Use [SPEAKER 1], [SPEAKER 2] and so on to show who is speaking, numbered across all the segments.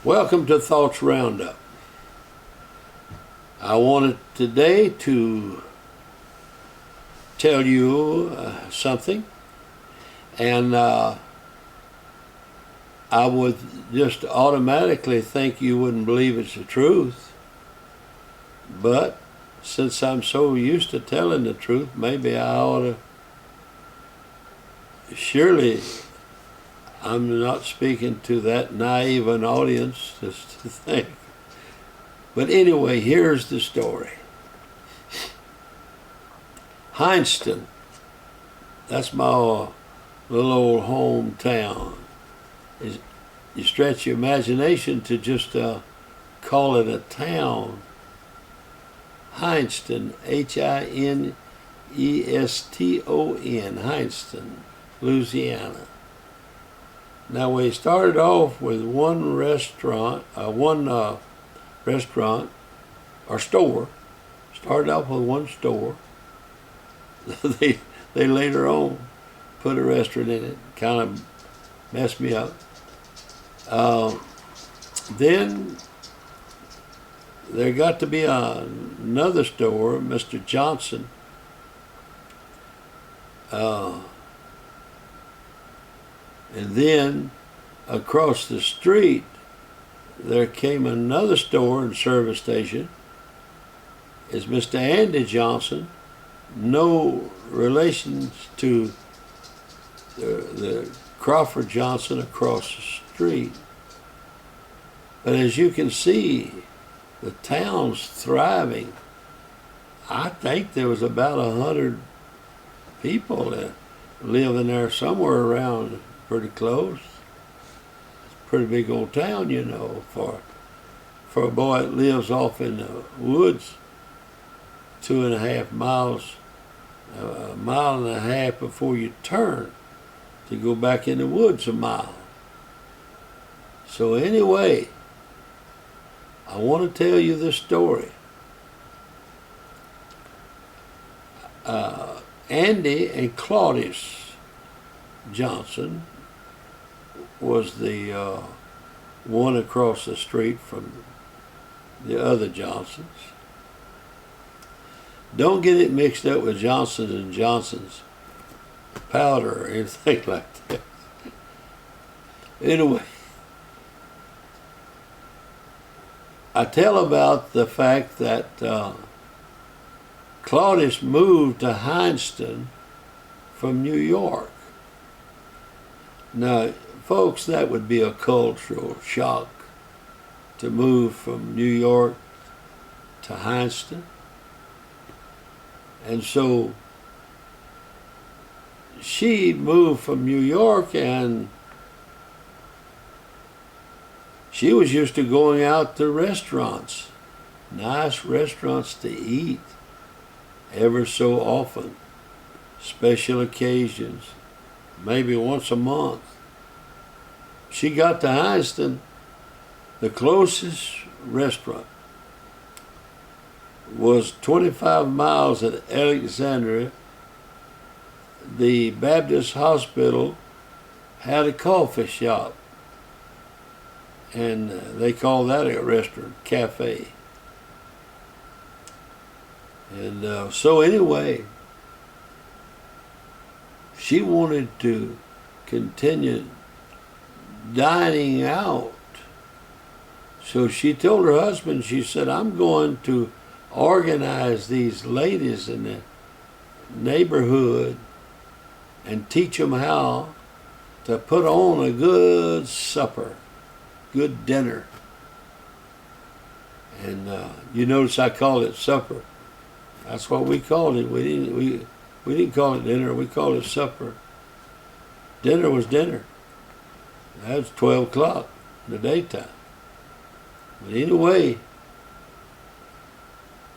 [SPEAKER 1] Welcome to Thoughts Roundup. I wanted today to tell you something, and I would just automatically think you wouldn't believe it's the truth, but since I'm so used to telling the truth, maybe I ought to. Surely I'm not speaking to that naive an audience just to think. But anyway, here's the story. Hineston, that's my little old hometown. You stretch your imagination to just call it a town. Hineston, Hineston, Hineston, Louisiana. Now we started off with one restaurant or store. Started off with one store. they later on put a restaurant in it. Kind of messed me up. Then there got to be another store, Mr. Johnson. And then across the street, there came another store and service station. It's Mr. Andy Johnson, no relations to the Crawford Johnson across the street. But as you can see, the town's thriving. I think there was about 100 people that live in there somewhere around pretty close. It's a pretty big old town, you know, for a boy that lives off in the woods, 2.5 miles, a mile and a half before you turn to go back in the woods a mile. So anyway, I want to tell you this story. Andy and Claudius Johnson was the one across the street from the other Johnsons. Don't get it mixed up with Johnson & Johnson's powder or anything like that. Anyway, I tell about the fact that Claudius moved to Hineston from New York. Now, folks, that would be a cultural shock to move from New York to Hineston. And so she moved from New York, and she was used to going out to restaurants, nice restaurants to eat ever so often, special occasions, maybe once a month. She got to Hineston, the closest restaurant was 25 miles at Alexandria. The Baptist Hospital had a coffee shop, and they called that a restaurant, cafe. And so anyway, she wanted to continue dining out. So she told her husband, she said, I'm going to organize these ladies in the neighborhood and teach them how to put on a good supper, good dinner. And you notice I call it supper. That's what we called it. We didn't call it dinner. We called it supper. Dinner was dinner. That was 12 o'clock in the daytime. But anyway,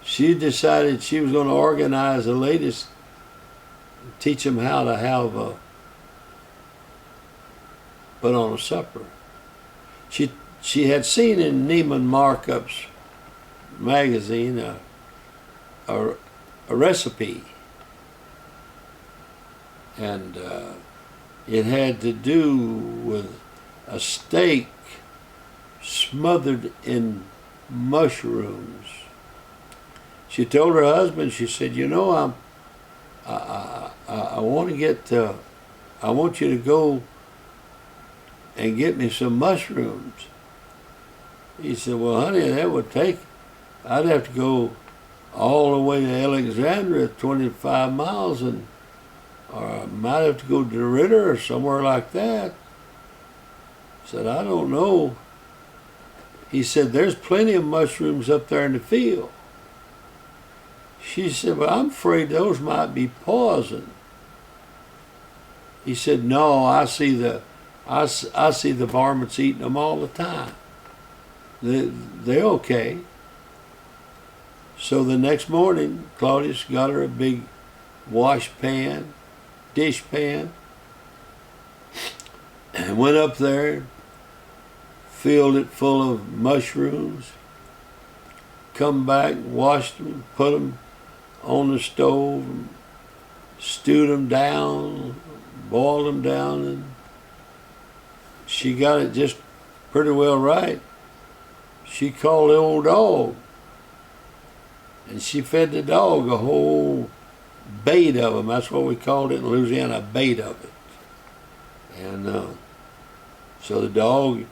[SPEAKER 1] she decided she was going to organize the ladies, teach them how to have put on a supper. She had seen in Neiman Marcup's magazine a recipe, and it had to do with a steak smothered in mushrooms. She told her husband, she said, you know, I want to get, I want you to go and get me some mushrooms. He said, well, honey, that would take, I'd have to go all the way to Alexandria, 25 miles, or I might have to go to DeRidder or somewhere like that. I said, I don't know. He said, there's plenty of mushrooms up there in the field. She said, well, I'm afraid those might be poison. He said, no, I see the varmints eating them all the time. They're okay. So the next morning, Claudius got her a big dish pan, and went up there, filled it full of mushrooms, come back, washed them, put them on the stove, stewed them down, boiled them down, and she got it just pretty well right. She called the old dog, and she fed the dog a whole bait of them. That's what we called it in Louisiana, a bait of it. And so the dog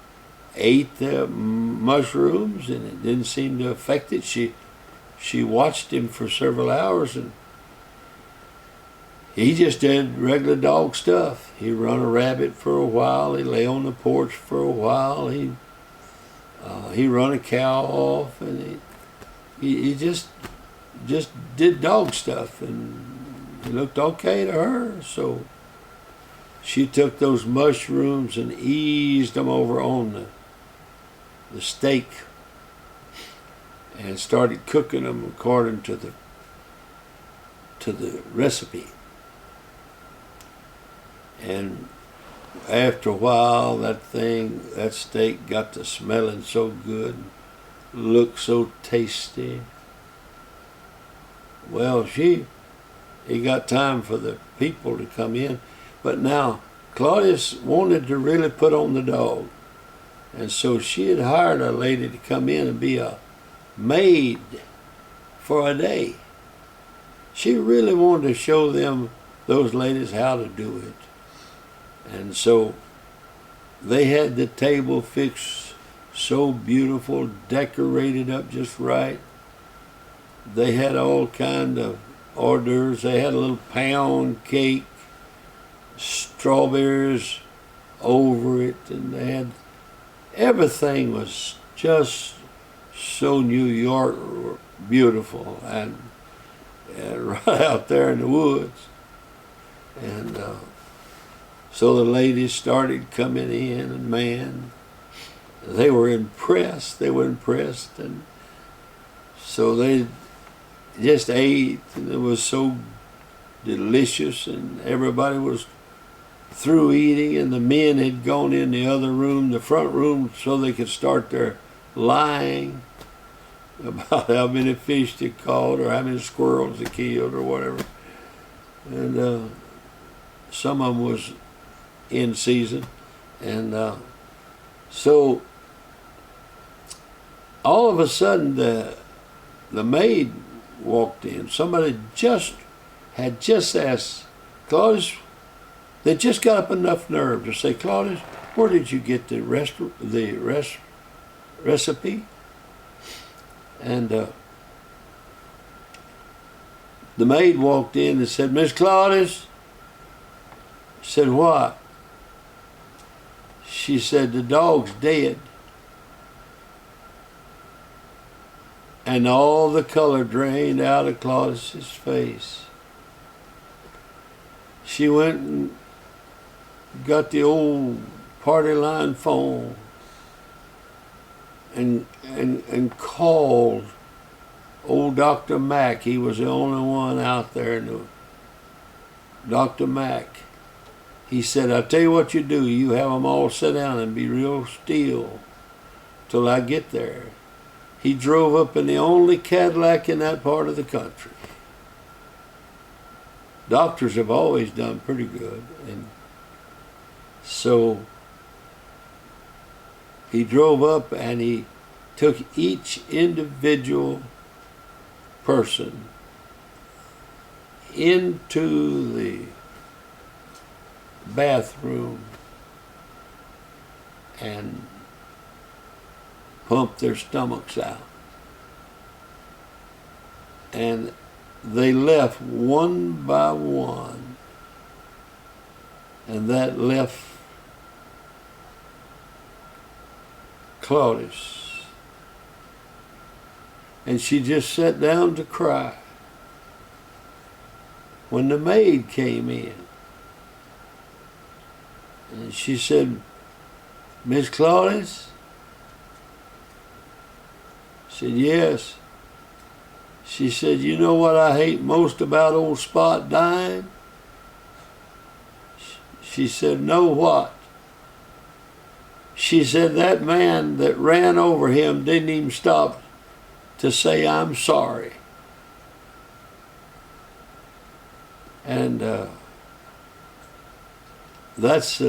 [SPEAKER 1] ate the mushrooms, and it didn't seem to affect it. She watched him for several hours, and he just did regular dog stuff. He run a rabbit for a while. He lay on the porch for a while. He run a cow off, and he just did dog stuff, and it looked okay to her. So she took those mushrooms and eased them over on the steak and started cooking them according to the recipe. And after a while, that steak got to smelling so good, looked so tasty. Well, it got time for the people to come in, but now Claudius wanted to really put on the dog, and so she had hired a lady to come in and be a maid for a day. She really wanted to show those ladies how to do it. And so they had the table fixed so beautiful, decorated up just right. They had all kind of hors d'oeuvres. They had a little pound cake, strawberries over it, and they had, everything was just so New York beautiful, and right out there in the woods. And so the ladies started coming in, and man, they were impressed. And so they just ate, and it was so delicious, and everybody was through eating, and the men had gone in the other room, the front room, so they could start their lying about how many fish they caught or how many squirrels they killed or whatever. And some of them was in season. And so all of a sudden the maid walked in. Somebody had just asked Claudius, they just got up enough nerve to say, Claudius, where did you get the recipe? And the maid walked in and said, Miss Claudius. Said, what? She said, the dog's dead. And all the color drained out of Claudius's face. She went and got the old party line phone and called old Dr. Mack. He was the only one out there. Dr. Mack. He said, I'll tell you what you do. You have them all sit down and be real still till I get there. He drove up in the only Cadillac in that part of the country. Doctors have always done pretty good. And so he drove up and he took each individual person into the bathroom and pumped their stomachs out. And they left one by one, and that left Claudius. And she just sat down to cry. When the maid came in, and she said, "Miss Claudius?" Said, "Yes." She said, "You know what I hate most about old Spot dying?" She said, "No, what?" She said, "That man that ran over him didn't even stop to say, 'I'm sorry.'" And that's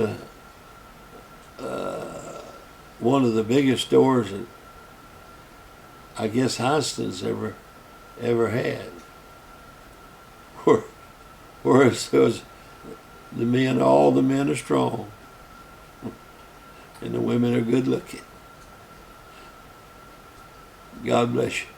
[SPEAKER 1] one of the biggest stores that I guess Hineston's ever had. Whereas there was all the men are strong, and the women are good looking. God bless you.